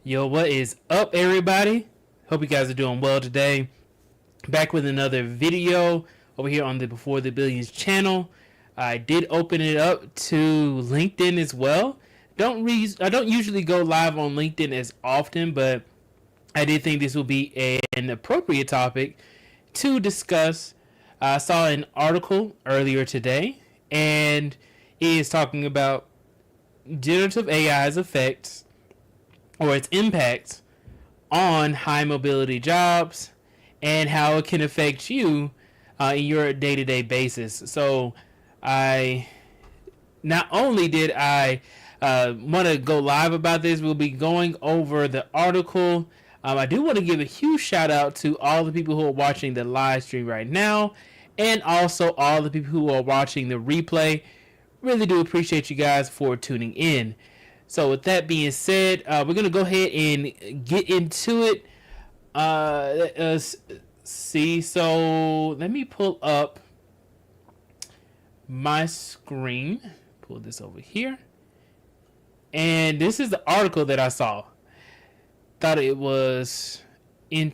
Yo, what is up, everybody? Hope you guys are doing well today. Back with another video over here on the Before the Billions channel. I did open it up to LinkedIn as well. I don't usually go live on LinkedIn as often, but I did think this will be an appropriate topic to discuss. I saw an article earlier today, and it is talking about generative AI's effects or its impact on high mobility jobs and how it can affect you in your day-to-day basis. So I not only did I want to go live about this, we'll be going over the article. I do want to give a huge shout out to all the people who are watching the live stream right now, and also all the people who are watching the replay. Really do appreciate you guys for tuning in. So with that being said, we're going to go ahead and get into it. Let's see. So let me pull up my screen. Pull this over here. And this is the article that I saw. Thought it was interesting.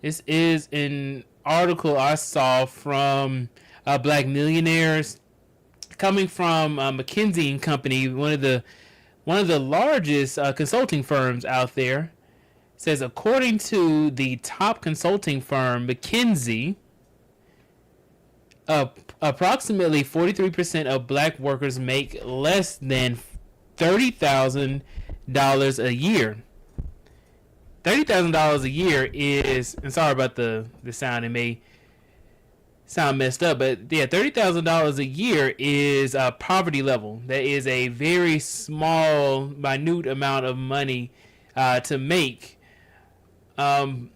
This is an article I saw from Black Millionaires, coming from McKinsey and Company, one of the largest consulting firms out there. It says, according to the top consulting firm McKinsey, approximately 43% of black workers make less than $30,000 a year. $30,000 a year is, and sorry about the sound, it may sound messed up, but yeah, $30,000 a year is a poverty level. That is a very small, minute amount of money to make. It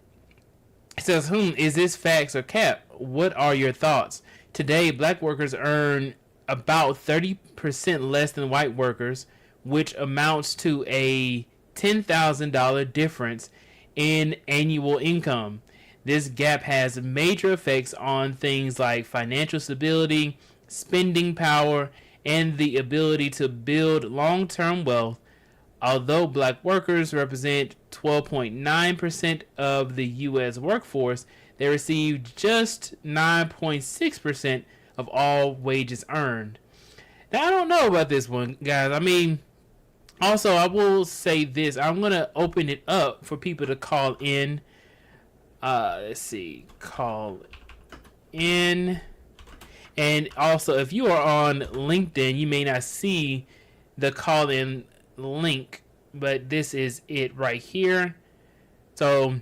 says, is this facts or cap? What are your thoughts? Today, black workers earn about 30% less than white workers, which amounts to a $10,000 difference in annual income. This gap has major effects on things like financial stability, spending power, and the ability to build long-term wealth. Although black workers represent 12.9% of the U.S. workforce, they receive just 9.6% of all wages earned. Now, I don't know about this one, guys. I mean, also, I will say this. I'm going to open it up for people to call in. Let's see. Call in. And also, if you are on LinkedIn, you may not see the call-in link, but this is it right here. So,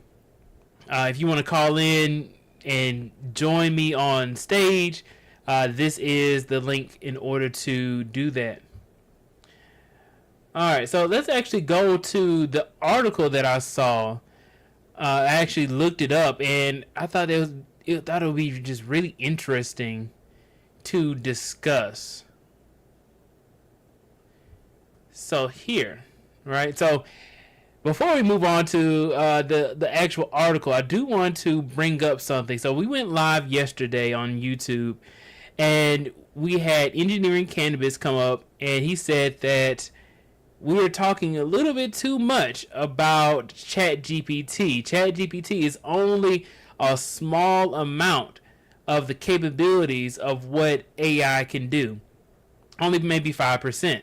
if you want to call in and join me on stage, this is the link in order to do that. All right, so let's actually go to the article that I saw. I actually looked it up, and I thought it would be just really interesting to discuss. So here, right? So before we move on to the actual article, I do want to bring up something. So we went live yesterday on YouTube, and we had Engineering Cannabis come up, and he said that we were talking a little bit too much about ChatGPT. ChatGPT is only a small amount of the capabilities of what AI can do. Only maybe 5%.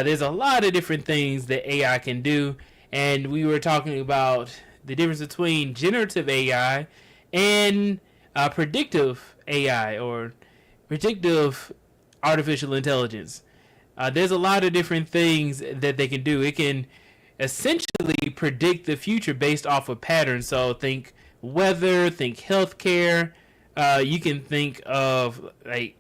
There's a lot of different things that AI can do, and we were talking about the difference between generative AI and predictive AI, or predictive artificial intelligence. There's a lot of different things that they can do. It can essentially predict the future based off of patterns. So think weather, think healthcare. You can think of like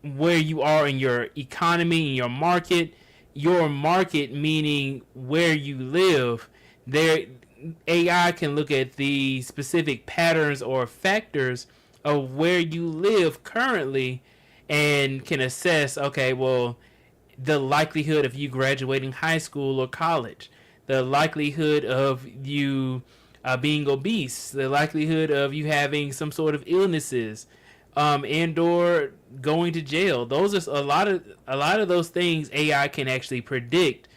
where you are in your economy, in your market. Your market meaning where you live. There, AI can look at the specific patterns or factors of where you live currently, and can assess, okay, well, the likelihood of you graduating high school or college, the likelihood of you being obese, the likelihood of you having some sort of illnesses, and or going to jail. Those are a lot of those things AI can actually predict,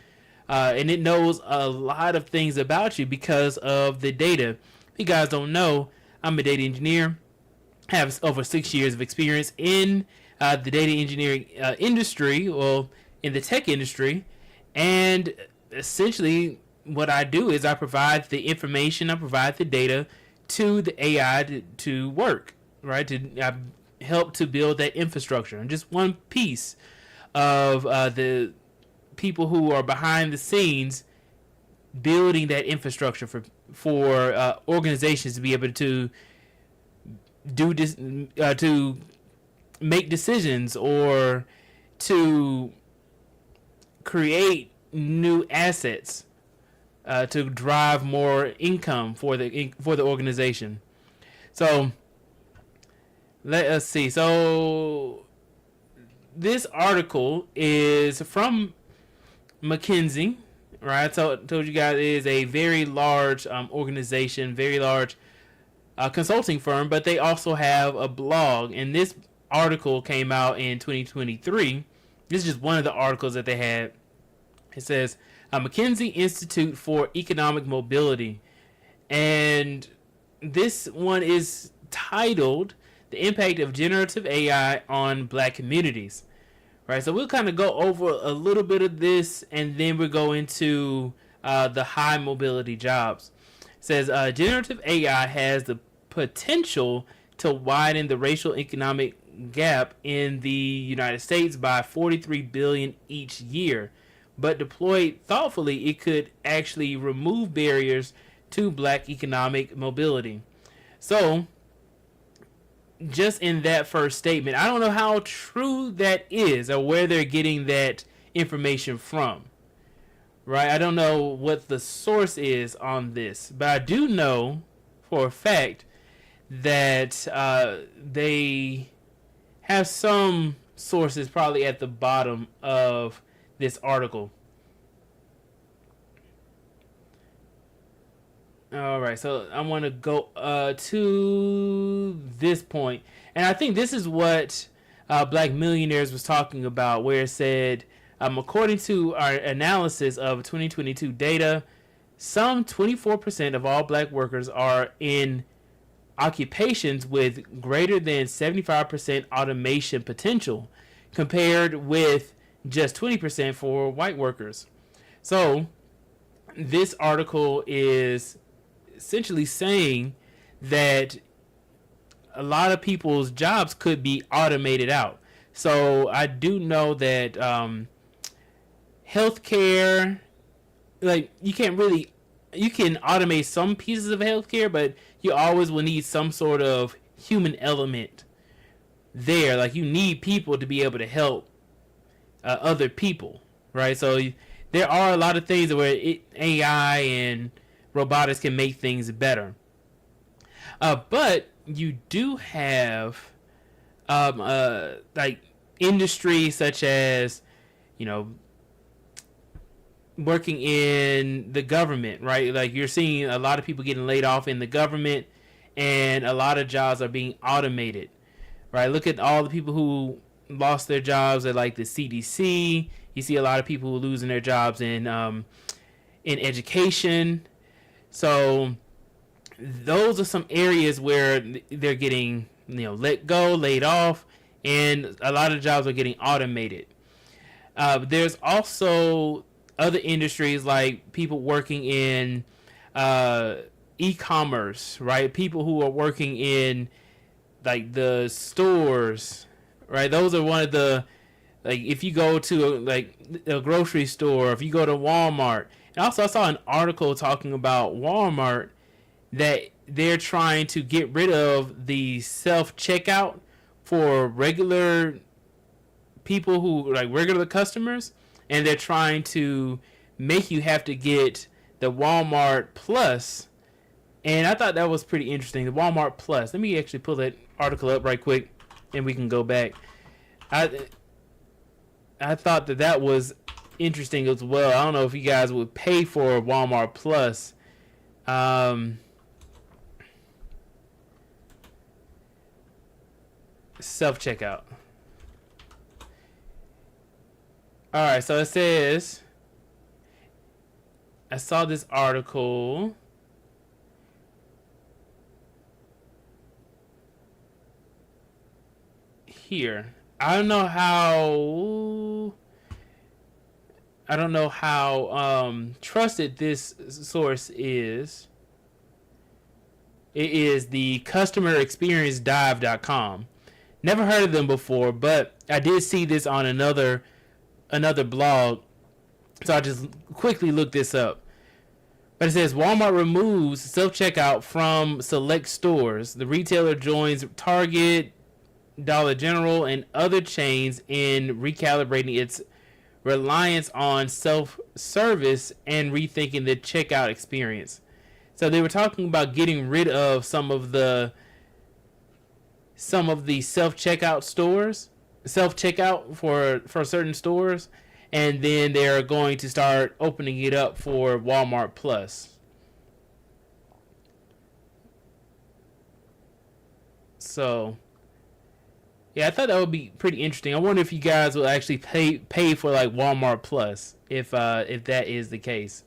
and it knows a lot of things about you because of the data. If you guys don't know, I'm a data engineer, have over 6 years of experience in the data engineering industry, well, in the tech industry, and essentially what I do is I provide the information, I provide the data to the AI to work, right? To help to build that infrastructure. And just one piece of the people who are behind the scenes building that infrastructure for organizations to be able to do this, to make decisions or to create new assets to drive more income for the organization. So let us see. So this article is from McKinsey, right? So I told you guys it is a very large organization, very large consulting firm, but they also have a blog. And this article came out in 2023. This is just one of the articles that they had. It says McKinsey Institute for Economic Mobility, and this one is titled "The Impact of Generative AI on Black Communities." Right, so we'll kind of go over a little bit of this, and then we'll go into the high mobility jobs. It says generative AI has the potential to widen the racial economic gap in the United States by 43 billion each year. But deployed thoughtfully, it could actually remove barriers to black economic mobility. So, just in that first statement, I don't know how true that is or where they're getting that information from. Right? I don't know what the source is on this, but I do know for a fact that they have some sources probably at the bottom of this article. All right, so I want to go to this point, and I think this is what Black Millionaires was talking about, where it said, according to our analysis of 2022 data, some 24% of all black workers are in occupations with greater than 75% automation potential, compared with just 20% for white workers. So this article is essentially saying that a lot of people's jobs could be automated out. So I do know that healthcare, like you can automate some pieces of healthcare, but you always will need some sort of human element there. Like you need people to be able to help other people, right? So there are a lot of things where AI and robotics can make things better. But you do have like industries such as, working in the government, right? Like you're seeing a lot of people getting laid off in the government, and a lot of jobs are being automated, right? Look at all the people who lost their jobs at like the CDC. You see a lot of people who are losing their jobs in education. So those are some areas where they're getting let go, laid off, and a lot of jobs are getting automated. There's also other industries like people working in e-commerce, right? People who are working in like the stores, right? Those are one of the, like if you go to a grocery store, if you go to Walmart. And also I saw an article talking about Walmart that they're trying to get rid of the self-checkout for regular people who like regular customers, and they're trying to make you have to get the Walmart Plus. And I thought that was pretty interesting, the Walmart Plus. Let me actually pull that article up right quick and we can go back. I thought that was interesting as well. I don't know if you guys would pay for Walmart Plus. self checkout. All right, so it says I saw this article. Here. I don't know how trusted this source is. It is the customerexperiencedive.com. Never heard of them before, but I did see this on another blog, so I just quickly looked this up. But it says Walmart removes self checkout from select stores. The retailer joins Target, Dollar General, and other chains in recalibrating its reliance on self service and rethinking the checkout experience. So they were talking about getting rid of some of the self checkout stores, self checkout for certain stores, and then they're going to start opening it up for Walmart Plus. So yeah, I thought that would be pretty interesting. I wonder if you guys will actually pay for like Walmart Plus if that is the case.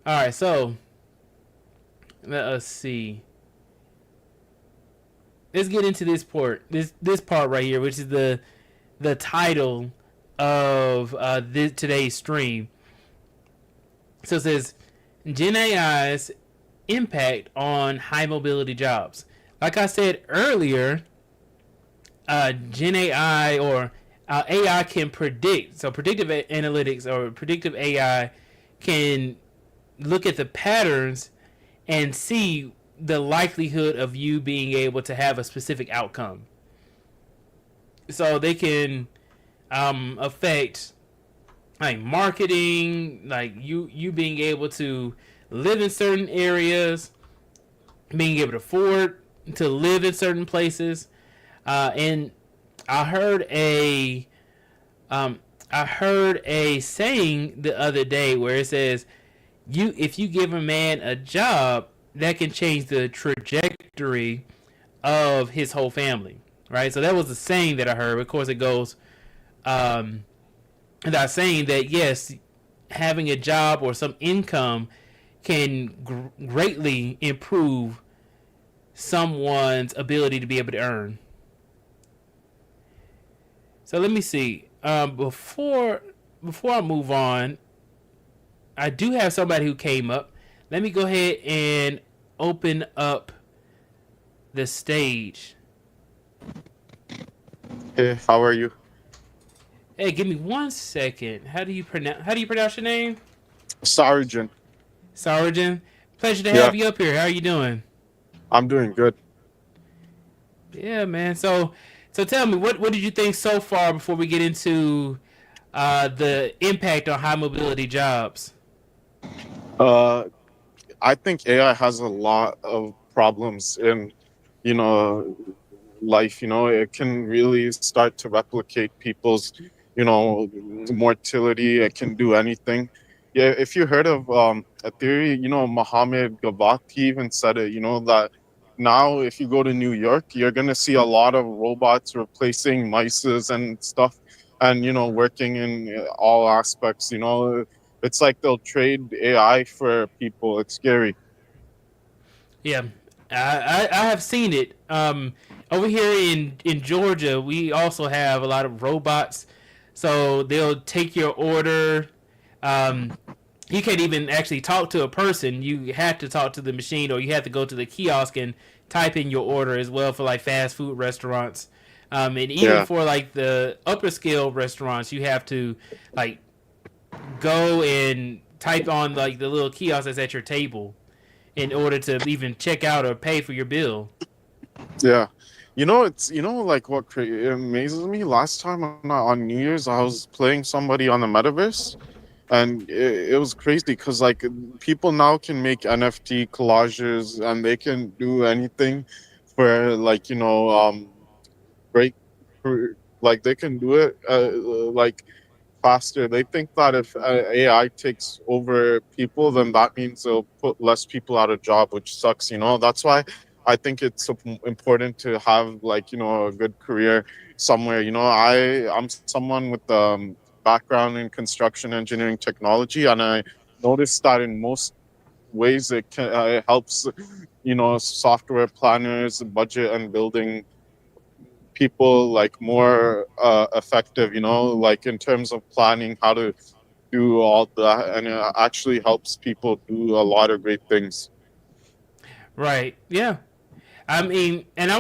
All right, so let us see. Let's get into this part right here, which is the title of today's stream. So it says Gen AI's impact on high mobility jobs. Like I said earlier, Gen AI or AI can predict. So predictive analytics or predictive AI can look at the patterns and see the likelihood of you being able to have a specific outcome. So they can affect like marketing, like you being able to live in certain areas, being able to afford to live in certain places. And I heard a saying the other day where it says, if you give a man a job, that can change the trajectory of his whole family, right? So that was the saying that I heard. Of course, it goes without saying that yes, having a job or some income can greatly improve someone's ability to be able to earn. So let me see. Before I move on, I do have somebody who came up. Let me go ahead and open up the stage. Hey, how are you? Hey, give me 1 second. How do you pronounce your name? Sargent. Sargent. Pleasure to Yeah, have you up here. How are you doing? I'm doing good. Yeah, man. So tell me, what did you think so far before we get into the impact on high mobility jobs? Uh, I think AI has a lot of problems in, you know, life. It can really start to replicate people's, mortality. It can do anything. Yeah, if you heard of a theory, Mohammed Gabak, he even said it. That now if you go to New York, you're gonna see a lot of robots replacing mices and stuff, and working in all aspects. It's like they'll trade AI for people. It's scary. Yeah, I have seen it. Over here in Georgia, we also have a lot of robots. So they'll take your order. Um, you can't even actually talk to a person. You have to talk to the machine, or you have to go to the kiosk and type in your order as well for like fast food restaurants. And even Yeah. for like the upper scale restaurants, you have to like go and type on like the little kiosk that's at your table in order to even check out or pay for your bill. Yeah. It's like what it amazes me. Last time on New Year's, I was playing somebody on the metaverse, and it was crazy because like people now can make NFT collages and they can do anything for like break, like they can do it like faster. They think that if AI takes over people, then that means they'll put less people out of job, which sucks. That's why I think it's important to have like a good career somewhere. I'm someone with background in construction engineering technology, and I noticed that in most ways it helps software planners budget and building people like more effective, like in terms of planning how to do all that, and it actually helps people do a lot of great things. Right. Yeah. I mean, and I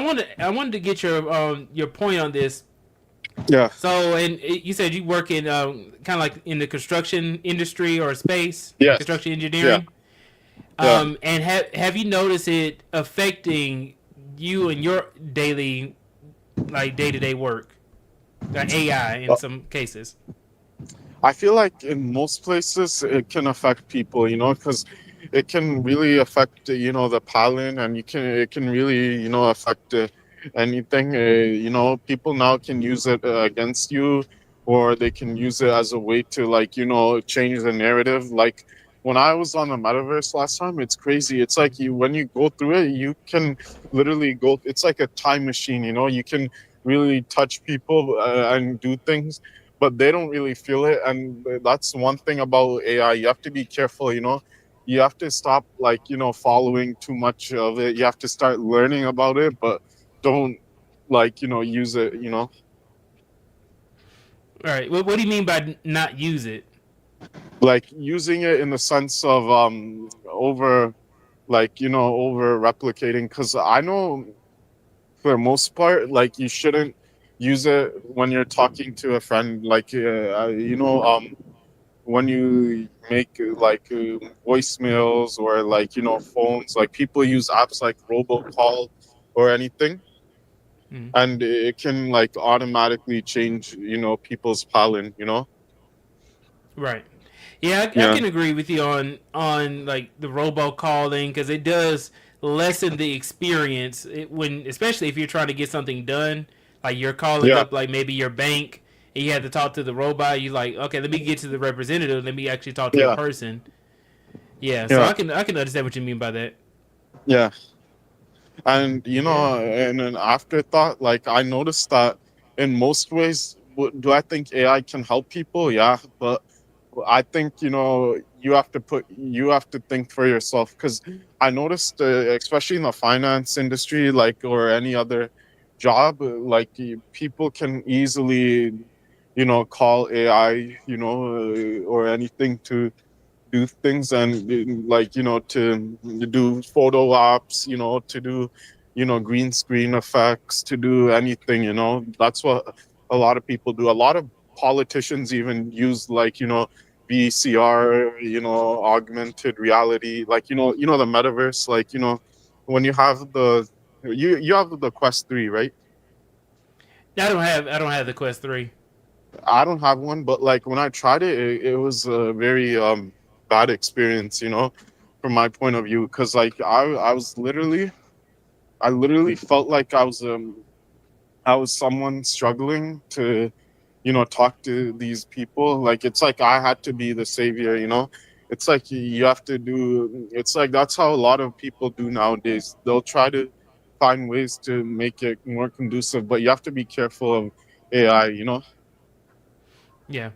wanted to get your point on this. Yeah. So, and you said you work in kind of like in the construction industry or space, Yes. construction Yeah. engineering. Yeah. And have you noticed it affecting you and your daily, like day to day work, like AI in Uh, some cases? I feel like in most places it can affect people, because it can really affect the pollen, and it can really affect anything. People now can use it against you, or they can use it as a way to like change the narrative. Like when I was on the metaverse last time, it's crazy. It's like when you go through it, you can literally go. It's like a time machine. You can really touch people and do things, but they don't really feel it. And that's one thing about AI. You have to be careful. You have to stop like following too much of it. You have to start learning about it, but don't like use it. All right. What do you mean by not use it? Like using it in the sense of over like over replicating, because I know for the most part like you shouldn't use it when you're talking to a friend, like when you make voicemails, or like phones, like people use apps like robocall or anything, Mm. and it can like automatically change people's pollen. Right. Yeah, I Yeah. can agree with you on like the robocalling because it does lessen the experience when, especially if you're trying to get something done. Like you're calling Yeah. up like maybe your bank and you have to talk to the robot. You like, okay, let me get to the representative. Let me actually talk to a Yeah. person. Yeah, so Yeah. I can understand what you mean by that. Yeah. And Yeah. in an afterthought, like I noticed that in most ways, do I think AI can help people? Yeah, but I think you have to think for yourself, because I noticed, especially in the finance industry, like or any other job, like people can easily call AI, or anything to do things, and like to do photo ops, to do green screen effects, to do anything. That's what a lot of people do. A lot of politicians even use like VCR, augmented reality, like the metaverse, like when you have you have the Quest 3, right? I don't have the Quest 3. I don't have one, but like when I tried it, it was a very bad experience, from my point of view, because like I literally felt like I was someone struggling to talk to these people. Like it's like I had to be the savior. It's like you have to do. It's like that's how a lot of people do nowadays. They'll try to find ways to make it more conducive, but you have to be careful of AI. Yeah,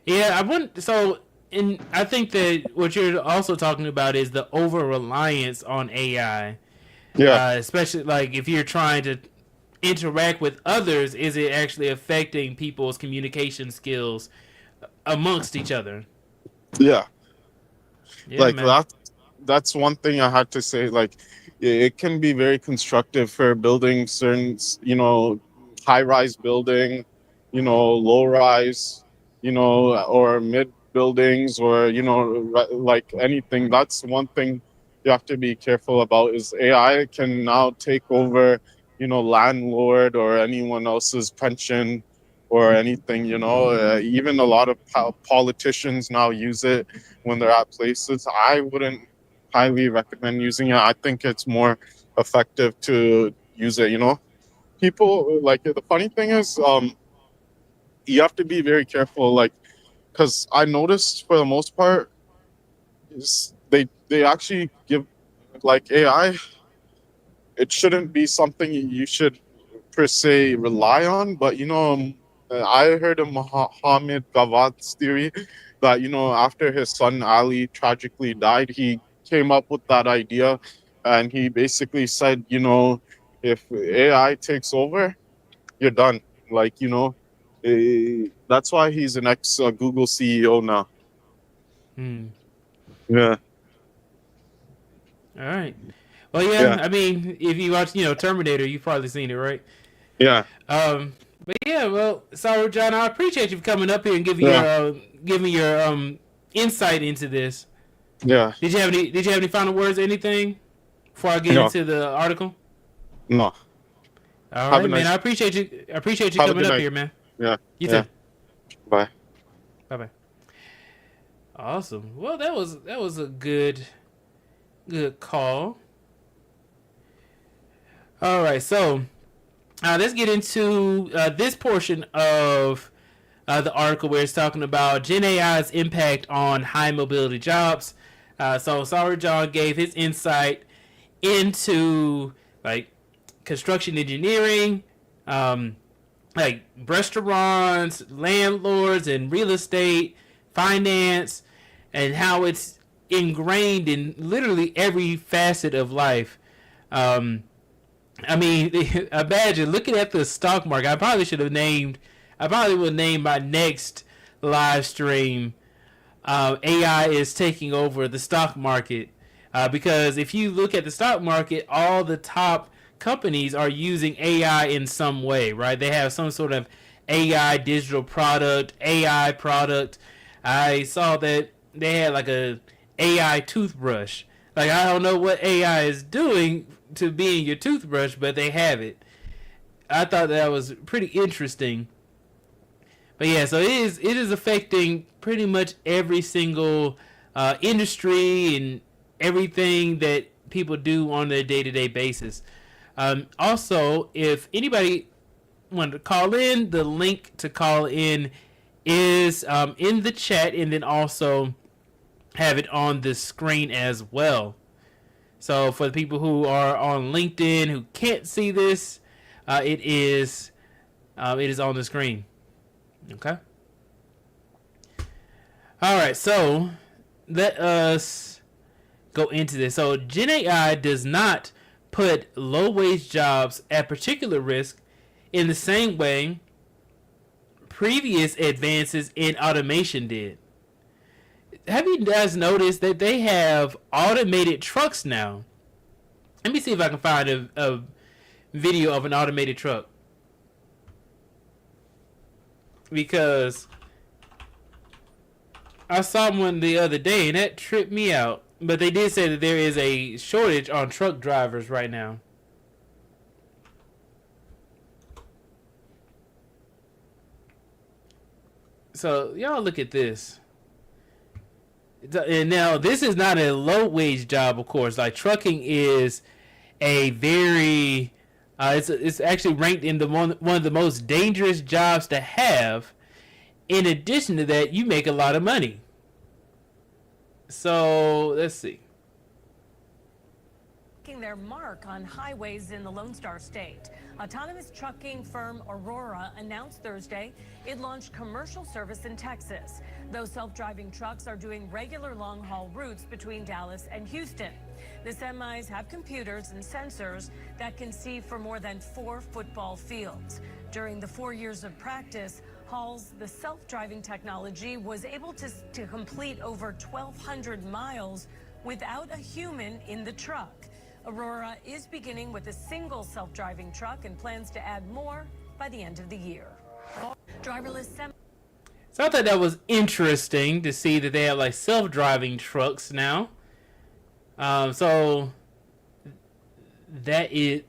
yeah. I want so, and I think that what you're also talking about is the over reliance on AI, Yeah. especially like if you're trying to interact with others. Is it actually affecting people's communication skills amongst each other? Yeah. Yeah, Like man. that's one thing I had to say. Like it can be very constructive for building certain high rise building, low rise, or mid buildings, or like anything. That's one thing you have to be careful about, is AI can now take over landlord or anyone else's pension or anything. Even a lot of politicians now use it when they're at places. I wouldn't highly recommend using it. I think it's more effective to use it. People like, the funny thing is, you have to be very careful. Like, because I noticed for the most part, is they actually give like AI. it shouldn't be something you should per se rely on. But I heard of Muhammad Gawat's theory that after his son Ali tragically died, he came up with that idea, and he basically said, if AI takes over, you're done. Like that's why he's an ex Google CEO now. Hmm. Yeah, All right. Well, yeah. yeah, I mean, if you watch, Terminator, you've probably seen it, right? yeah, But yeah. Well, sorry, John. I appreciate you coming up here and yeah, giving your insight into this. yeah. Did you have any final words? Or anything before I get No, into the article? no. All Have a right, man. nice. I appreciate you. I appreciate you Have a coming good up night. here, man. Yeah, You too. yeah. Bye. Bye bye. Awesome. Well, that was a good call. All right, so let's get into this portion of the article where it's talking about Gen AI's impact on high mobility jobs. So Sorry John gave his insight into like construction engineering, um, like restaurants, landlords, and real estate, finance, and how it's ingrained in literally every facet of life. Um, I mean, imagine looking at the stock market. I probably would name my next live stream. AI is taking over the stock market. Because if you look at the stock market, all the top companies are using AI in some way, right? They have some sort of AI digital product, AI product. I saw that they had like a AI toothbrush. Like I don't know what AI is doing to be in your toothbrush, but they have it. I thought that was pretty interesting. But yeah, so it is affecting pretty much every single industry and everything that people do on their day to day basis. Also, if anybody wanted to call in, the link to call in is in the chat, and then also have it on the screen as well. So for the people who are on LinkedIn who can't see this, it is on the screen. Okay. All right. So let us go into this. So Gen AI does not put low wage jobs at particular risk in the same way previous advances in automation did. Have you guys noticed that they have automated trucks now? Let me see if I can find a video of an automated truck. Because I saw one the other day and that tripped me out. But they did say that there is a shortage on truck drivers right now. So y'all look at this. And now this is not a low wage job, of course. Like trucking is a very it's actually ranked in the one of the most dangerous jobs to have. In addition to that, you make a lot of money. So let's see. Their mark on highways in the Lone Star State. Autonomous trucking firm Aurora announced Thursday it launched commercial service in Texas. Those self-driving trucks are doing regular long-haul routes between Dallas and Houston. The semis have computers and sensors that can see for more than 4 football fields. During the 4 years of practice, Hall's the self-driving technology was able to complete over 1,200 miles without a human in the truck. Aurora is beginning with a single self-driving truck and plans to add more by the end of the year. Driverless semi. So I thought that was interesting to see that they have like self-driving trucks now. So that is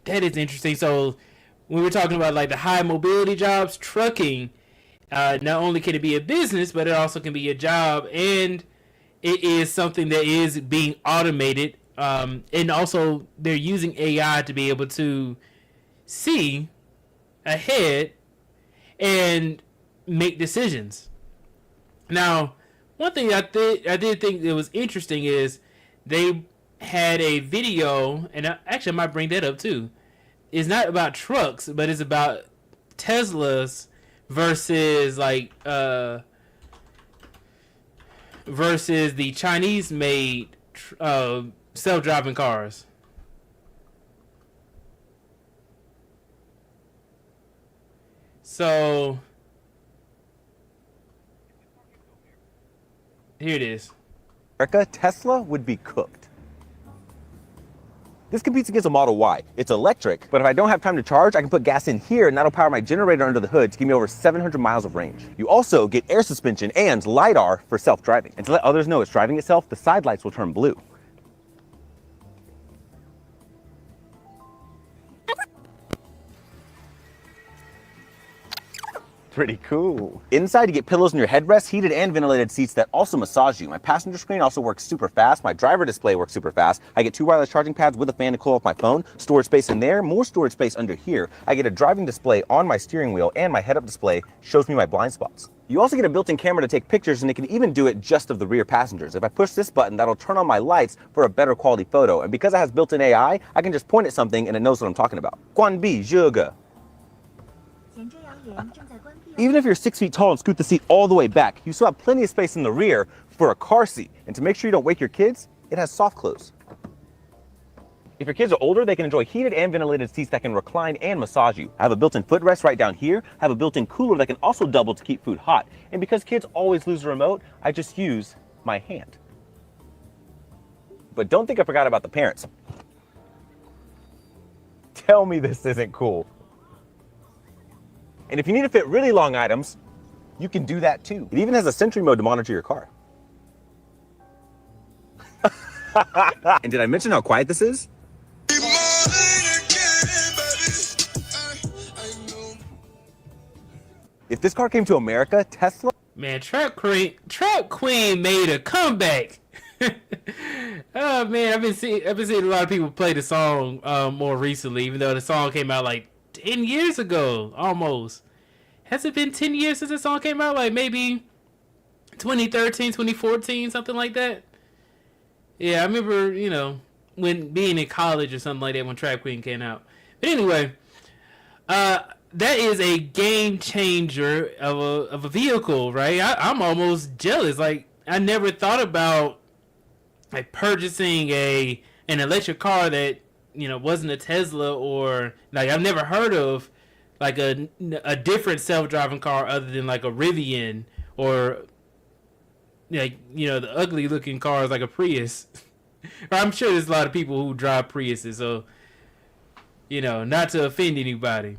interesting. So when we're talking about like the high mobility jobs, trucking, not only can it be a business, but it also can be a job, and it is something that is being automated. And also they're using AI to be able to see ahead and make decisions. Now, one thing I did think that was interesting is they had a video, and actually I might bring that up too. It's not about trucks, but it's about Teslas versus versus the Chinese made self-driving cars. So here it is. America, Tesla would be cooked. This competes against a Model Y. It's electric, but if I don't have time to charge, I can put gas in here and that'll power my generator under the hood to give me over 700 miles of range. You also get air suspension and LiDAR for self-driving. And to let others know it's driving itself, the side lights will turn blue. Pretty cool. Inside, you get pillows in your headrest, heated and ventilated seats that also massage you. My passenger screen also works super fast. My driver display works super fast. I get 2 wireless charging pads with a fan to cool off my phone. Storage space in there, more storage space under here. I get a driving display on my steering wheel, and my head-up display shows me my blind spots. You also get a built-in camera to take pictures, and it can even do it just of the rear passengers. If I push this button, that'll turn on my lights for a better quality photo. And because it has built-in AI, I can just point at something and it knows what I'm talking about. 关闭这个. Even if you're 6 feet tall and scoot the seat all the way back, you still have plenty of space in the rear for a car seat. And to make sure you don't wake your kids, it has soft close. If your kids are older, they can enjoy heated and ventilated seats that can recline and massage you. I have a built-in footrest right down here. I have a built-in cooler that can also double to keep food hot. And because kids always lose the remote, I just use my hand. But don't think I forgot about the parents. Tell me this isn't cool. And if you need to fit really long items, you can do that too. It even has a Sentry mode to monitor your car. And did I mention how quiet this is? If this car came to America, Tesla... Man, Trap Queen made a comeback. Oh man, I've been seeing a lot of people play the song more recently, even though the song came out like 10 years ago, almost. Has it been 10 years since the song came out? Like maybe 2013, 2014, something like that? Yeah, I remember, you know, when being in college or something like that when Trap Queen came out. But anyway, that is a game changer of a vehicle, right? I'm almost jealous. Like, I never thought about like purchasing an electric car that, you know, wasn't a Tesla, or like I've never heard of like a different self-driving car other than like a Rivian, or like, you know, the ugly looking cars like a Prius. I'm sure there's a lot of people who drive Priuses, so, you know, not to offend anybody.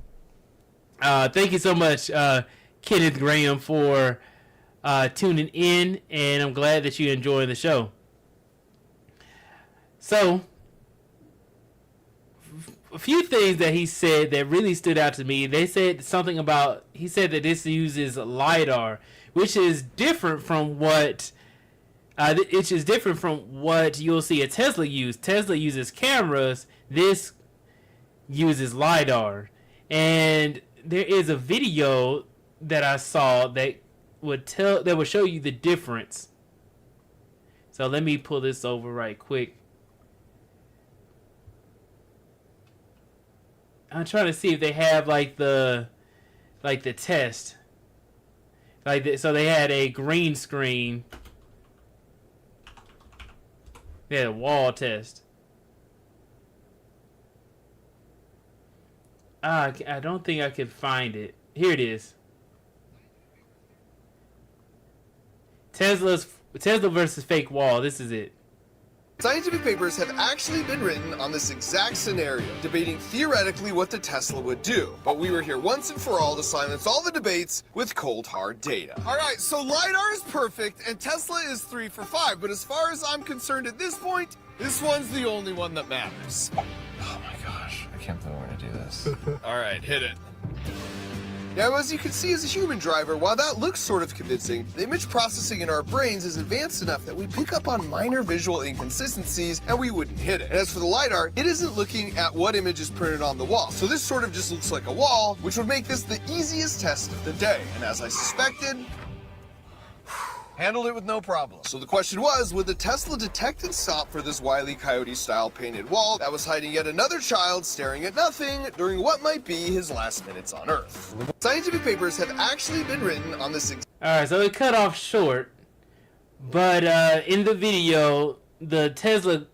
Thank you so much, Kenneth Graham, for tuning in, and I'm glad that you're enjoying the show. So, a few things that he said that really stood out to me. They said something about, he said that this uses LiDAR, which is different from what you'll see a Tesla use. Tesla uses cameras. This uses LiDAR. And there is a video that I saw that would show you the difference. So let me pull this over right quick. I'm trying to see if they have like the test. So they had a green screen. They had a wall test. I don't think I can find it. Here it is. Tesla versus fake wall. This is it. Scientific papers have actually been written on this exact scenario, debating theoretically what the Tesla would do. But we were here once and for all to silence all the debates with cold, hard data. All right, so LiDAR is perfect and Tesla is 3 for 5. But as far as I'm concerned at this point, this one's the only one that matters. Oh my gosh, I can't believe we're gonna do this. All right, hit it. Now, as you can see as a human driver, while that looks sort of convincing, the image processing in our brains is advanced enough that we pick up on minor visual inconsistencies and we wouldn't hit it. And as for the LiDAR, it isn't looking at what image is printed on the wall. So this sort of just looks like a wall, which would make this the easiest test of the day. And as I suspected, Handled it with no problem. So the question was, would the Tesla detect and stop for this Wile E. Coyote-style painted wall that was hiding yet another child staring at nothing during what might be his last minutes on Earth? Scientific papers have actually been written on this. Alright, so it cut off short, but in the video, the Tesla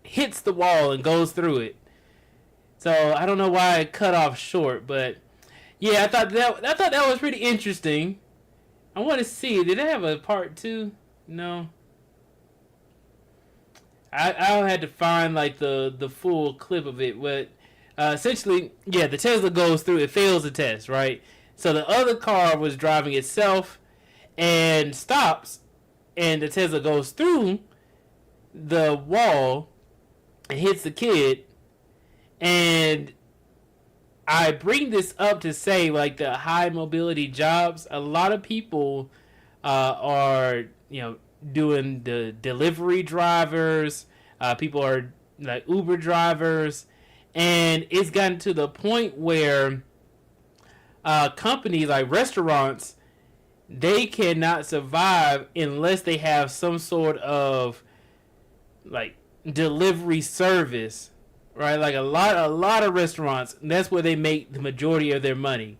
hits the wall and goes through it. So I don't know why it cut off short, but yeah, I thought that was pretty interesting. I want to see, did it have a part 2? No. I had to find like the full clip of it, but essentially, yeah, the Tesla goes through, it fails the test, right? So the other car was driving itself and stops, and the Tesla goes through the wall and hits the kid. And I bring this up to say, like, the high mobility jobs, a lot of people are, doing the delivery drivers, people are like Uber drivers, and it's gotten to the point where companies like restaurants, they cannot survive unless they have some sort of like delivery service, right? Like a lot of restaurants, that's where they make the majority of their money,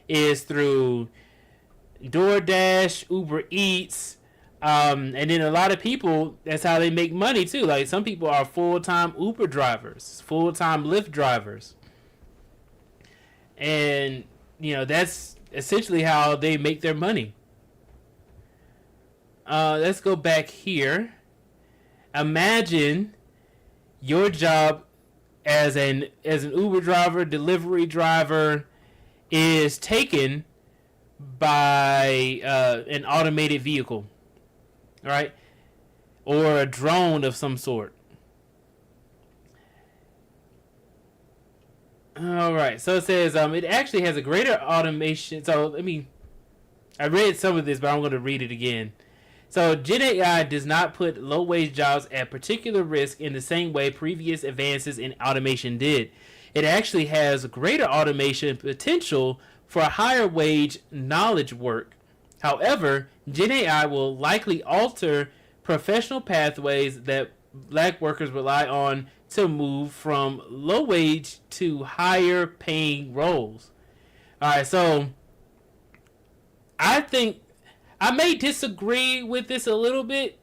is through DoorDash, Uber Eats, and then a lot of people, that's how they make money too. Like some people are full-time Uber drivers, full-time Lyft drivers, and that's essentially how they make their money. Let's go back here. Imagine your job as an Uber driver, delivery driver, is taken by an automated vehicle, right? Or a drone of some sort. All right, so it says it actually has a greater automation. So I read some of this, but I'm going to read it again. So Gen AI does not put low-wage jobs at particular risk in the same way previous advances in automation did. It actually has greater automation potential for higher wage knowledge work. However, Gen AI will likely alter professional pathways that black workers rely on to move from low wage to higher paying roles. All right, so I think I may disagree with this a little bit,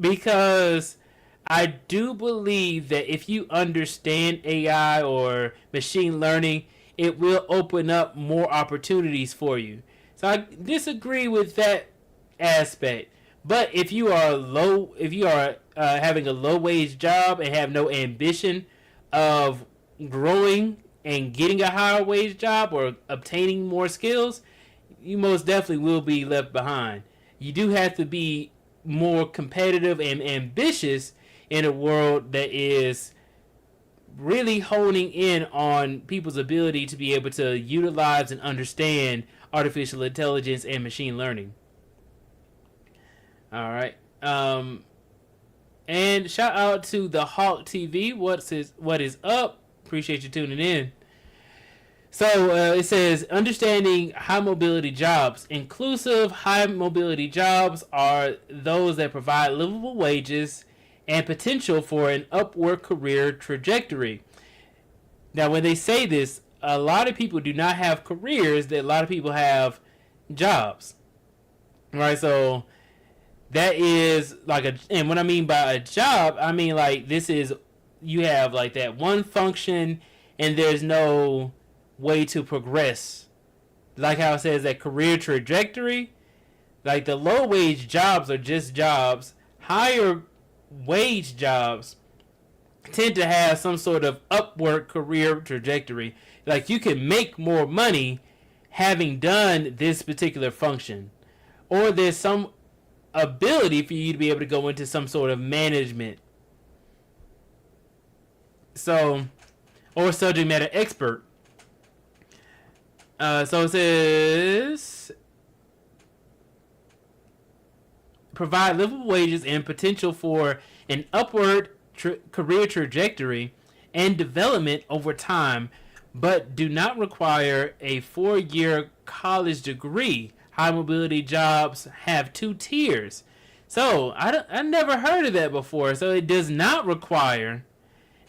because I do believe that if you understand AI or machine learning, it will open up more opportunities for you. So I disagree with that aspect. But if you are having a low wage job and have no ambition of growing and getting a higher wage job or obtaining more skills, you most definitely will be left behind. You do have to be more competitive and ambitious in a world that is really honing in on people's ability to be able to utilize and understand artificial intelligence and machine learning. All right. And shout out to the Hawk TV. What is up? Appreciate you tuning in. So it says, understanding high mobility jobs. Inclusive high mobility jobs are those that provide livable wages and potential for an upward career trajectory. Now, when they say this, a lot of people do not have careers. That a lot of people have jobs. Right? So that is like and what I mean by a job, I mean like this is, you have like that one function and there's no way to progress. Like how it says that career trajectory, like the low wage jobs are just jobs. Higher wage jobs tend to have some sort of upward career trajectory. Like you can make more money having done this particular function, or there's some ability for you to be able to go into some sort of management. So, or subject matter expert. So it says, provide livable wages and potential for an upward career trajectory and development over time, but do not require a 4-year college degree. High mobility jobs have 2 tiers. So I never heard of that before. So it does not require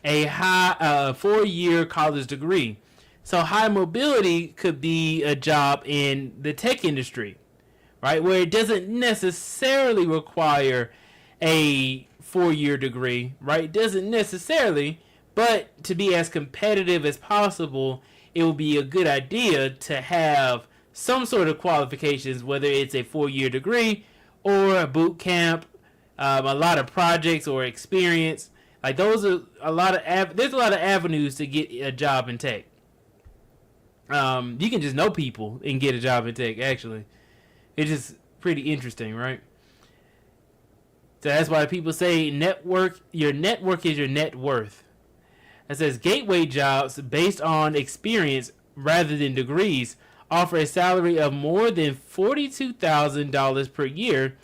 a 4-year college degree. So high mobility could be a job in the tech industry, right? Where it doesn't necessarily require a 4-year degree, right? It doesn't necessarily, but to be as competitive as possible, it will be a good idea to have some sort of qualifications, whether it's a 4-year degree or a boot camp, a lot of projects or experience. Like those are there's a lot of avenues to get a job in tech. You can just know people and get a job in tech. Actually, it's just pretty interesting, right? So that's why people say your network is your net worth. It says gateway jobs based on experience rather than degrees offer a salary of more than $42,000 per year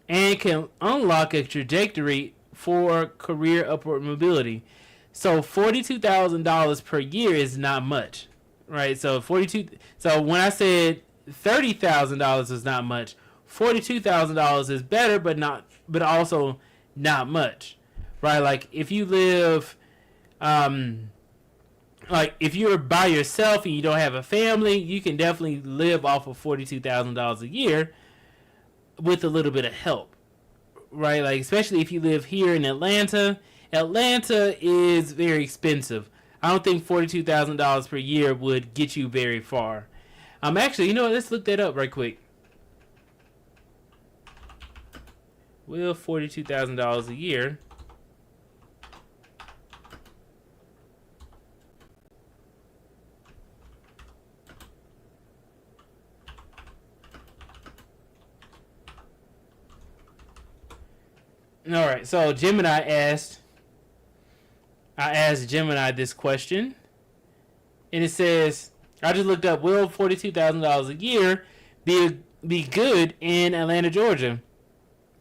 and can unlock a trajectory for career upward mobility. So $42,000 per year is not much, right? So So when I said $30,000 is not much, $42,000 is better, but also not much, right? Like if you live, like if you're by yourself and you don't have a family, you can definitely live off of $42,000 a year with a little bit of help, right? Like especially if you live here in Atlanta. Atlanta is very expensive. I don't think $42,000 per year would get you very far. Actually, you know what? Let's look that up right quick. Will $42,000 a year All right, so I asked Gemini this question, and it says, I just looked up, will $42,000 a year be good in Atlanta, Georgia?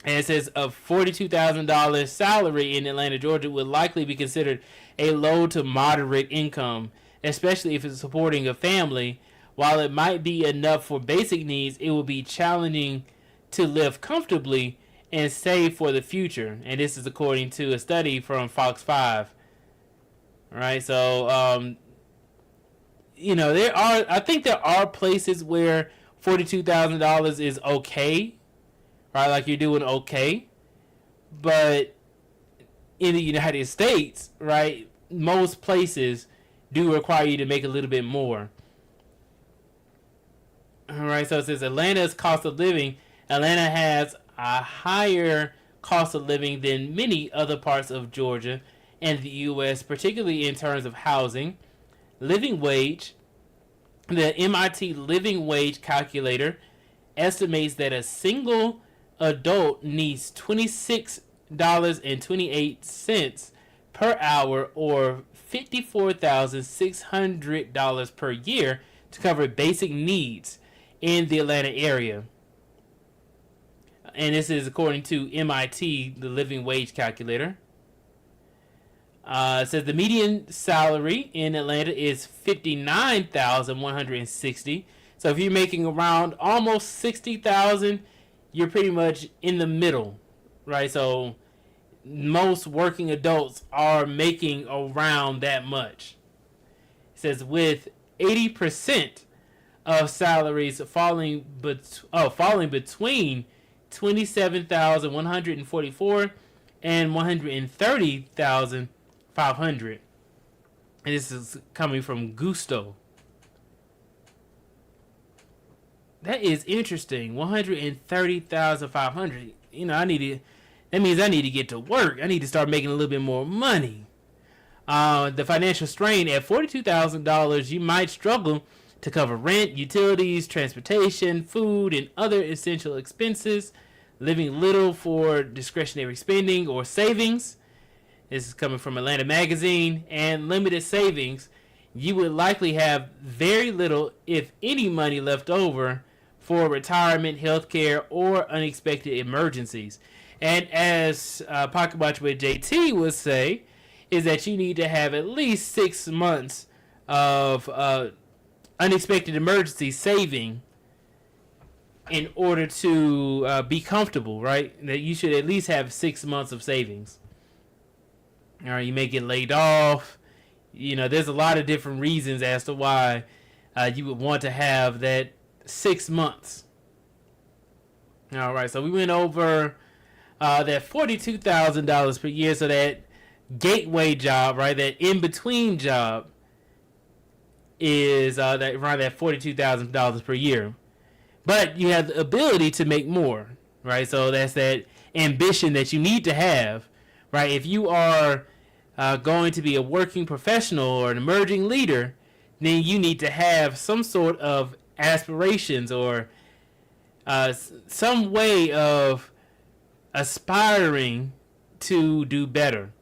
And it says a $42,000 salary in Atlanta, Georgia would likely be considered a low to moderate income, especially if it's supporting a family. While it might be enough for basic needs, it will be challenging to live comfortably and save for the future. And this is according to a study from Fox 5. All right, so I think there are places where $42,000 is okay, right? Like you're doing okay, but in the United States, right, most places do require you to make a little bit more. All right, so it says Atlanta's cost of living. Atlanta has a higher cost of living than many other parts of Georgia and the U.S., particularly in terms of housing, living wage. The MIT Living Wage Calculator estimates that a single adult needs $26.28 per hour, or $54,600 per year, to cover basic needs in the Atlanta area. And this is according to MIT, the Living Wage Calculator. It says the median salary in Atlanta is $59,160. So if you're making around almost $60,000, you're pretty much in the middle, right? So most working adults are making around that much. It says with 80% of salaries falling between $27,144 and $130,500. And this is coming from Gusto. That is interesting. $130,500. That means I need to get to work. I need to start making a little bit more money. The financial strain at $42,000, you might struggle to cover rent, utilities, transportation, food, and other essential expenses, living little for discretionary spending or savings. This is coming from Atlanta Magazine. And limited savings. You would likely have very little, if any, money left over for retirement, healthcare, or unexpected emergencies. And as Pocket Watch with JT would say, is that you need to have at least 6 months of unexpected emergency saving in order to be comfortable, right? That you should at least have 6 months of savings. All right, you may get laid off. You know, there's a lot of different reasons as to why you would want to have that 6 months. All right, so we went over that $42,000 per year. So that gateway job, right, that in-between job is that around that $42,000 per year. But you have the ability to make more, right? So that's that ambition that you need to have, right? If you are going to be a working professional or an emerging leader, then you need to have some sort of aspirations or some way of aspiring to do better.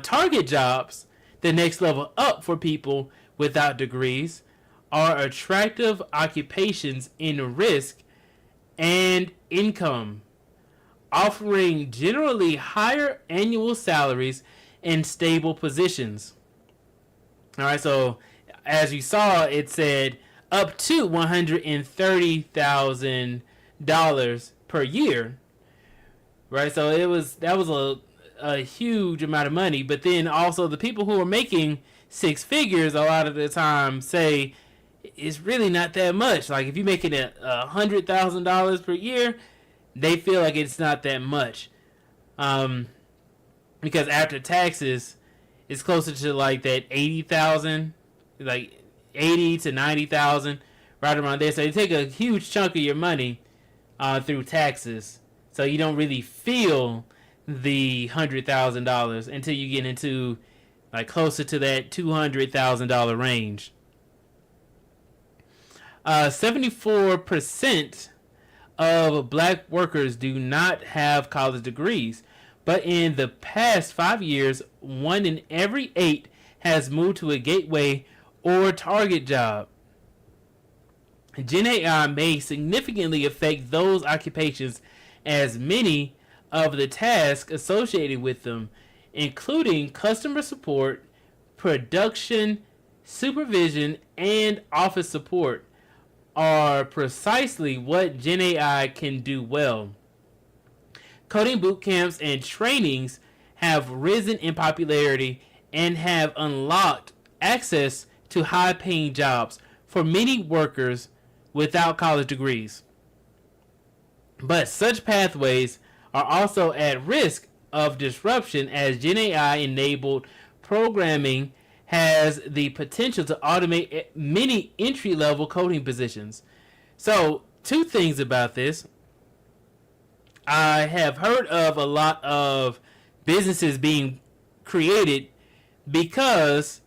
Target jobs, the next level up for people without degrees, are attractive occupations in risk and income, offering generally higher annual salaries and stable positions. All right, so as you saw, it said up to $130,000 per year, right? So that was a huge amount of money. But then also the people who are making six figures a lot of the time say it's really not that much. Like if you're making $100,000 per year, they feel like it's not that much, because after taxes, it's closer to like that 80,000, like 80 to 90,000, right around there. So you take a huge chunk of your money through taxes, so you don't really feel the $100,000 until you get into like closer to that $200,000 range. 74% of black workers do not have college degrees, but in the past 5 years, 1 in every 8 has moved to a gateway or target job. Gen AI may significantly affect those occupations, as many of the tasks associated with them, including customer support, production, supervision, and office support, are precisely what Gen AI can do well. Coding boot camps and trainings have risen in popularity and have unlocked access to high-paying jobs for many workers without college degrees. But such pathways are also at risk of disruption, as Gen AI-enabled programming has the potential to automate many entry-level coding positions. So, two things about this. I have heard of a lot of businesses being created because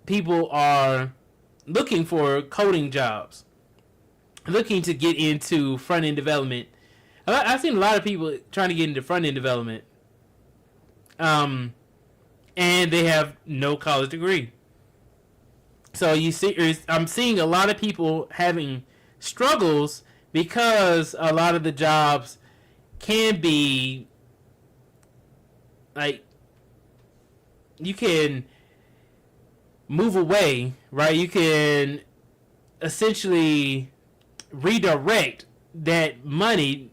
people are looking for coding jobs, looking to get into front-end development. I've seen a lot of people trying to get into front-end development, and they have no college degree. So you see, I'm seeing a lot of people having struggles because a lot of the jobs can be like, you can move away, right? You can essentially redirect that money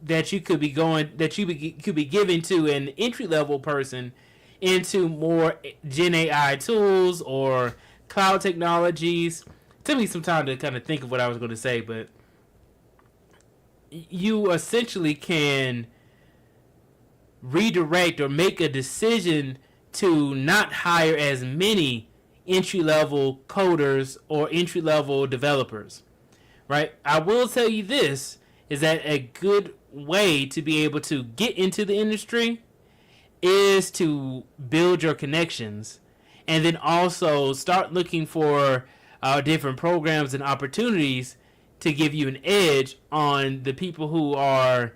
that you could be could be given to an entry-level person into more Gen AI tools or cloud technologies. It took me some time to kind of think of what I was going to say, but you essentially can redirect or make a decision to not hire as many entry-level coders or entry-level developers, right? I will tell you this, is that a good way to be able to get into the industry is to build your connections, and then also start looking for different programs and opportunities to give you an edge on the people who are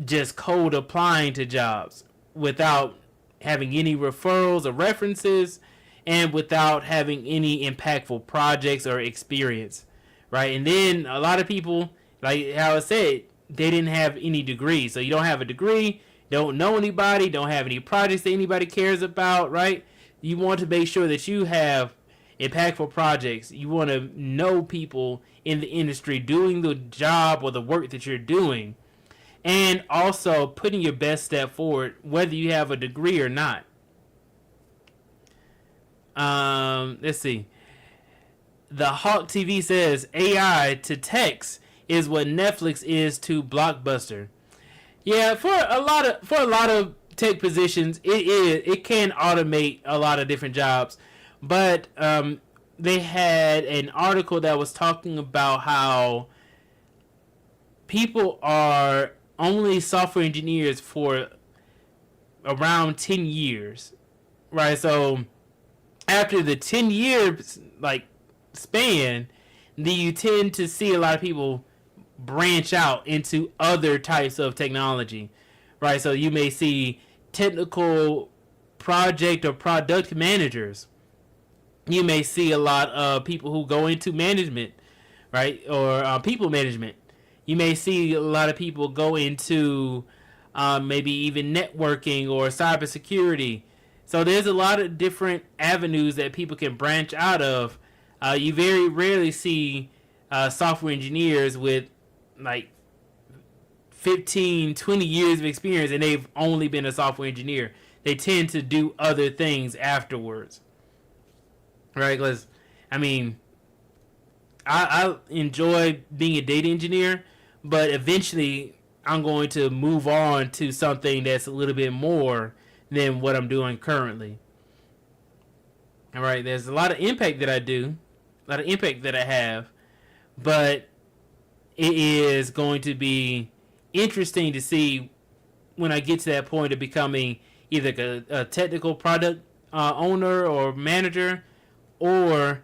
just cold applying to jobs without having any referrals or references, and without having any impactful projects or experience, right? And then a lot of people, like how I said, they didn't have any degrees. So you don't have a degree, don't know anybody, don't have any projects that anybody cares about, right? You want to make sure that you have impactful projects. You want to know people in the industry doing the job or the work that you're doing, and also putting your best step forward, whether you have a degree or not. Let's see. The Hawk TV says AI to text is what Netflix is to Blockbuster. Yeah, for a lot of tech positions, it can automate a lot of different jobs. But they had an article that was talking about how people are only software engineers for around 10 years, right? So after the 10 years span, then you tend to see a lot of people branch out into other types of technology, right? So you may see technical project or product managers. You may see a lot of people who go into management, right? Or people management. You may see a lot of people go into maybe even networking or cybersecurity. So there's a lot of different avenues that people can branch out of. You very rarely see software engineers with 15, 20 years of experience and they've only been a software engineer. They tend to do other things afterwards. Right? Because, I enjoy being a data engineer, but eventually I'm going to move on to something that's a little bit more than what I'm doing currently. All right, there's a lot of impact that I do, a lot of impact that I have, but it is going to be interesting to see when I get to that point of becoming either a technical product owner or manager, or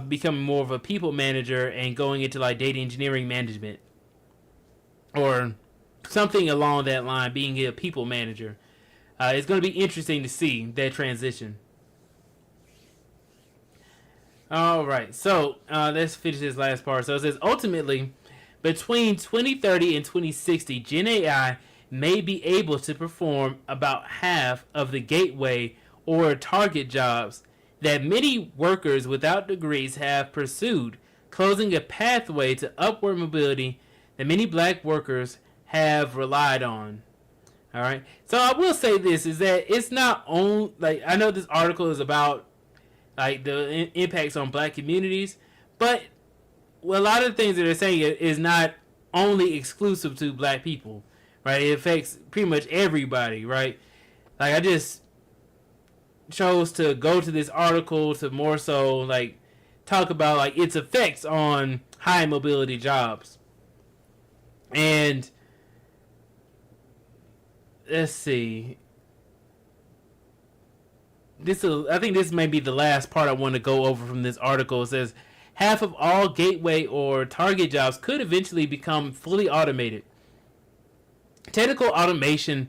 becoming more of a people manager and going into data engineering management or something along that line, being a people manager. It's going to be interesting to see that transition. All right, so let's finish this last part. So it says, ultimately, between 2030 and 2060, Gen AI may be able to perform about half of the gateway or target jobs that many workers without degrees have pursued, closing a pathway to upward mobility that many black workers have relied on. All right. So I will say this, is that it's not only, I know this article is about the impacts on black communities, but a lot of the things that they're saying is not only exclusive to black people, right? It affects pretty much everybody, right? I just chose to go to this article to more so talk about its effects on high mobility jobs. And let's see. I think this may be the last part I want to go over from this article. It says half of all gateway or target jobs could eventually become fully automated. Technical automation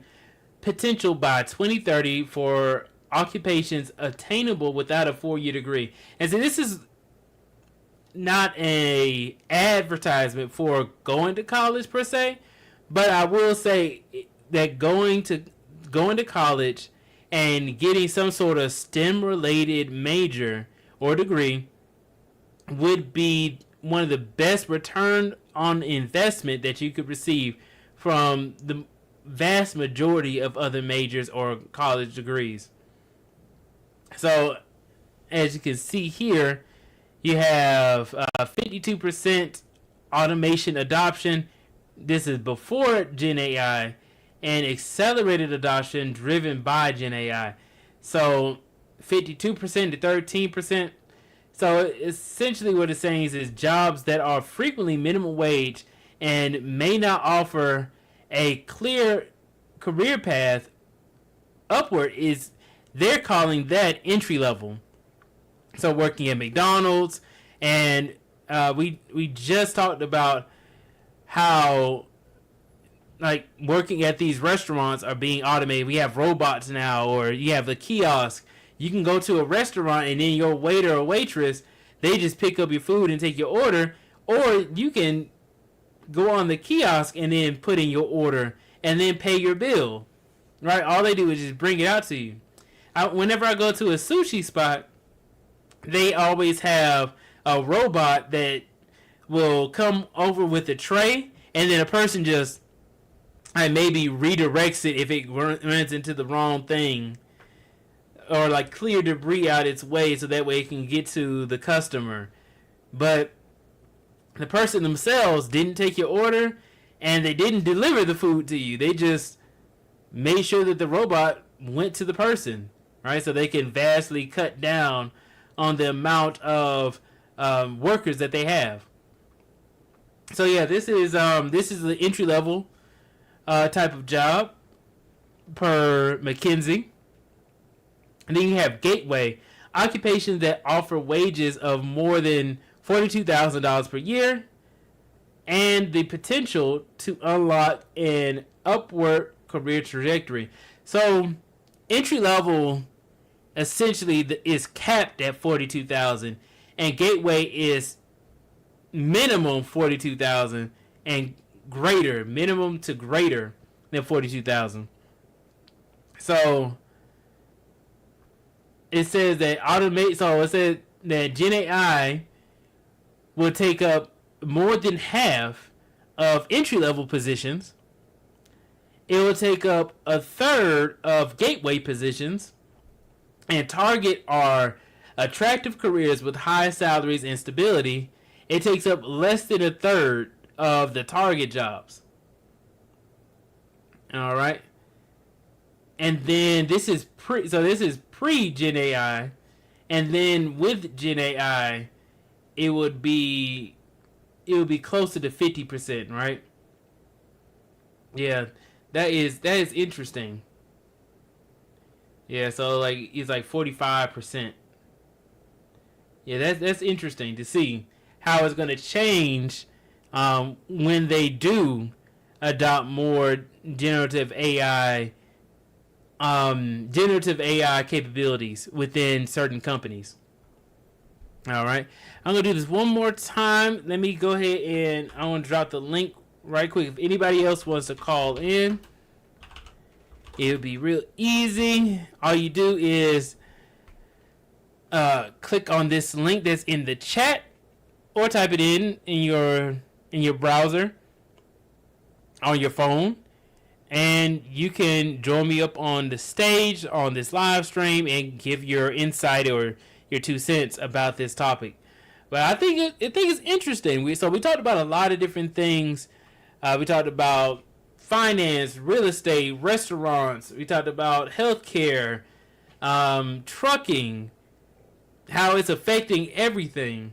potential by 2030 for occupations attainable without a 4-year degree. And so this is not a advertisement for going to college per se, but I will say that going to college and getting some sort of STEM related major or degree would be one of the best return on investment that you could receive from the vast majority of other majors or college degrees. So, as you can see here, you have 52% automation adoption. This is before Gen AI, and accelerated adoption driven by Gen AI. So, 52% to 13%. So, essentially what it's saying is jobs that are frequently minimum wage and may not offer a clear career path upward, they're calling that entry level. So working at McDonald's, and we just talked about how working at these restaurants are being automated. We have robots now, or you have a kiosk. You can go to a restaurant and then your waiter or waitress, they just pick up your food and take your order, or you can go on the kiosk and then put in your order and then pay your bill. Right? All they do is just bring it out to you. Whenever I go to a sushi spot, they always have a robot that will come over with a tray, and then a person just maybe redirects it if it runs into the wrong thing, or like clear debris out its way so that way it can get to the customer. But the person themselves didn't take your order, and they didn't deliver the food to you. They just made sure that the robot went to the person, right? So they can vastly cut down on the amount of workers that they have. So yeah, this is the entry level type of job per McKinsey. And then you have Gateway, occupations that offer wages of more than $42,000 per year, and the potential to unlock an upward career trajectory. So entry level essentially is capped at $42,000, and Gateway is minimum $42,000 and greater, minimum to greater than $42,000. So it says that Gen AI will take up more than half of entry level positions. It will take up a third of Gateway positions, and target are attractive careers with high salaries and stability. It takes up less than a third of the target jobs. All right. And then this is pre Gen AI, and then with Gen AI, it would be closer to 50%, right? Yeah, that is interesting. Yeah, so like it's like 45%. Yeah, that's interesting to see how it's going to change when they do adopt more generative AI capabilities within certain companies. All right, I'm gonna do this one more time. Let me go ahead and I want to drop the link right quick. If anybody else wants to call in, it'll be real easy. All you do is click on this link that's in the chat, or type it in your browser on your phone, and you can join me up on the stage on this live stream and give your insight or your 2 cents about this topic. But I think it's interesting. We talked about a lot of different things. We talked about finance, real estate, restaurants. We talked about healthcare, trucking, how it's affecting everything.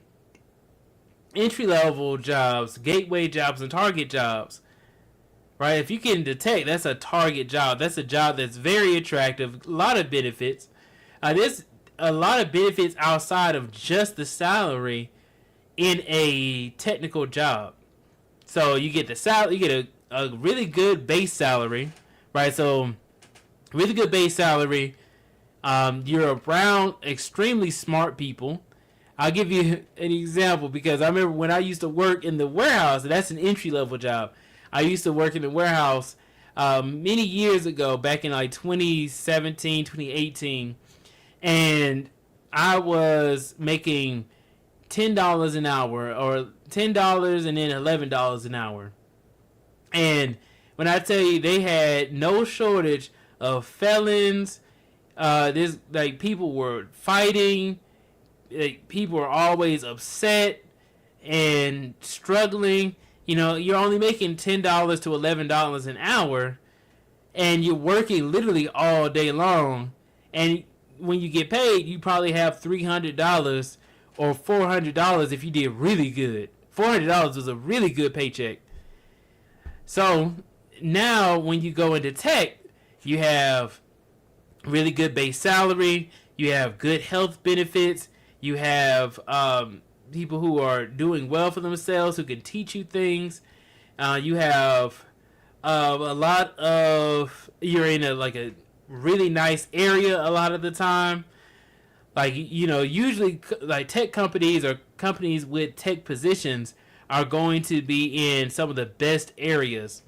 Entry-level jobs, gateway jobs, and target jobs. Right? If you can detect, that's a target job. That's a job that's very attractive. A lot of benefits. There's a lot of benefits outside of just the salary in a technical job. So you get the salary, you get a really good base salary, right? So really good base salary. You're around extremely smart people. I'll give you an example because I remember when I used to work in the warehouse. That's an entry level job. I used to work in the warehouse many years ago, back in like 2017, 2018. And I was making $10 an hour, or $10 and then $11 an hour. And when I tell you, they had no shortage of felons. There's like people were fighting. Like, people were always upset and struggling. You know, you're only making $10 to $11 an hour, and you're working literally all day long. And when you get paid, you probably have $300 or $400 if you did really good. $400 was a really good paycheck. So now when you go into tech, you have really good base salary, you have good health benefits, you have people who are doing well for themselves, who can teach you things. You have a lot of, you're in a really nice area a lot of the time. Like, you know, usually like tech companies or companies with tech positions are going to be in some of the best areas.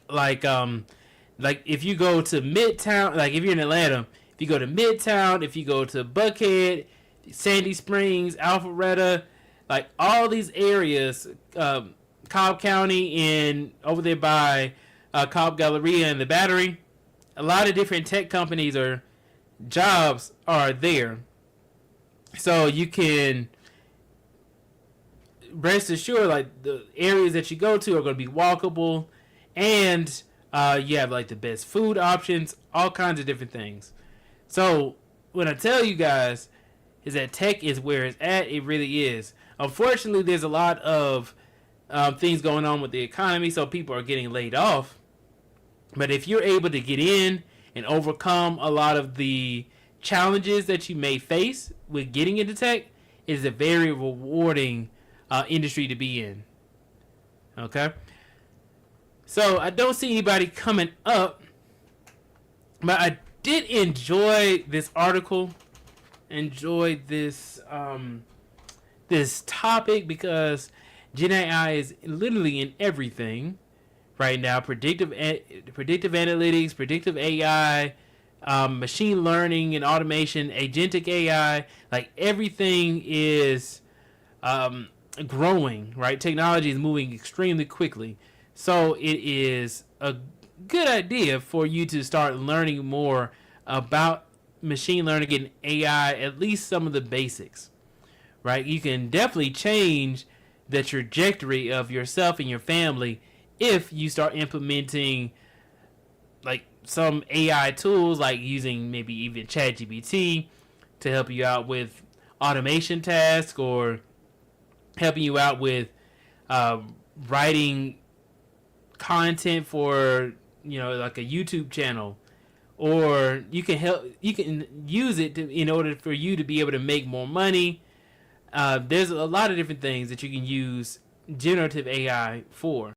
Like if you go to Midtown, like if you're in Atlanta, if you go to Midtown, if you go to Buckhead, Sandy Springs, Alpharetta, like all these areas, Cobb County, and over there by Cobb Galleria and the Battery. A lot of different tech companies or jobs are there. So you can rest assured, like the areas that you go to are going to be walkable, and you have like the best food options, all kinds of different things. So when I tell you guys is that tech is where it's at, it really is. Unfortunately, there's a lot of things going on with the economy, so people are getting laid off. But if you're able to get in and overcome a lot of the challenges that you may face with getting into tech, it is a very rewarding industry to be in. Okay? So I don't see anybody coming up, but I did enjoy this article, enjoy this this topic, because Gen AI is literally in everything right now. Predictive analytics, predictive AI, machine learning and automation, agentic AI, like everything is growing, right? Technology is moving extremely quickly. So it is a good idea for you to start learning more about machine learning and AI, at least some of the basics, right? You can definitely change the trajectory of yourself and your family if you start implementing like some AI tools, like using maybe even ChatGPT to help you out with automation tasks, or helping you out with writing content for, you know, like a YouTube channel, or you can use it in order for you to be able to make more money. There's a lot of different things that you can use generative AI for,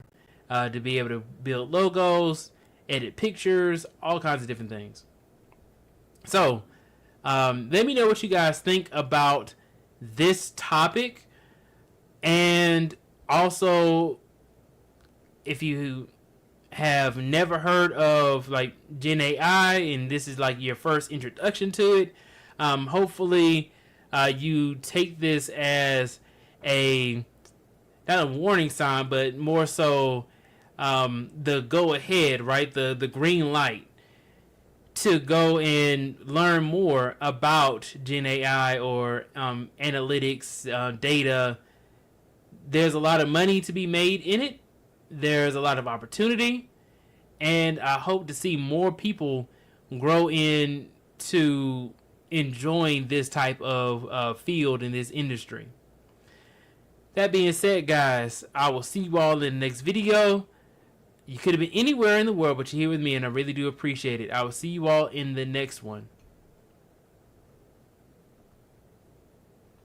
to be able to build logos, edit pictures, all kinds of different things. So let me know what you guys think about this topic, and also if you have never heard of like Gen AI and this is like your first introduction to it, hopefully you take this as a, not a warning sign, but more so the go ahead, right? The green light to go and learn more about Gen AI or analytics, data. There's a lot of money to be made in it. There's a lot of opportunity, and I hope to see more people grow into enjoying this type of field in this industry. That being said, guys, I will see you all in the next video. You could have been anywhere in the world, but you're here with me, and I really do appreciate it. I will see you all in the next one.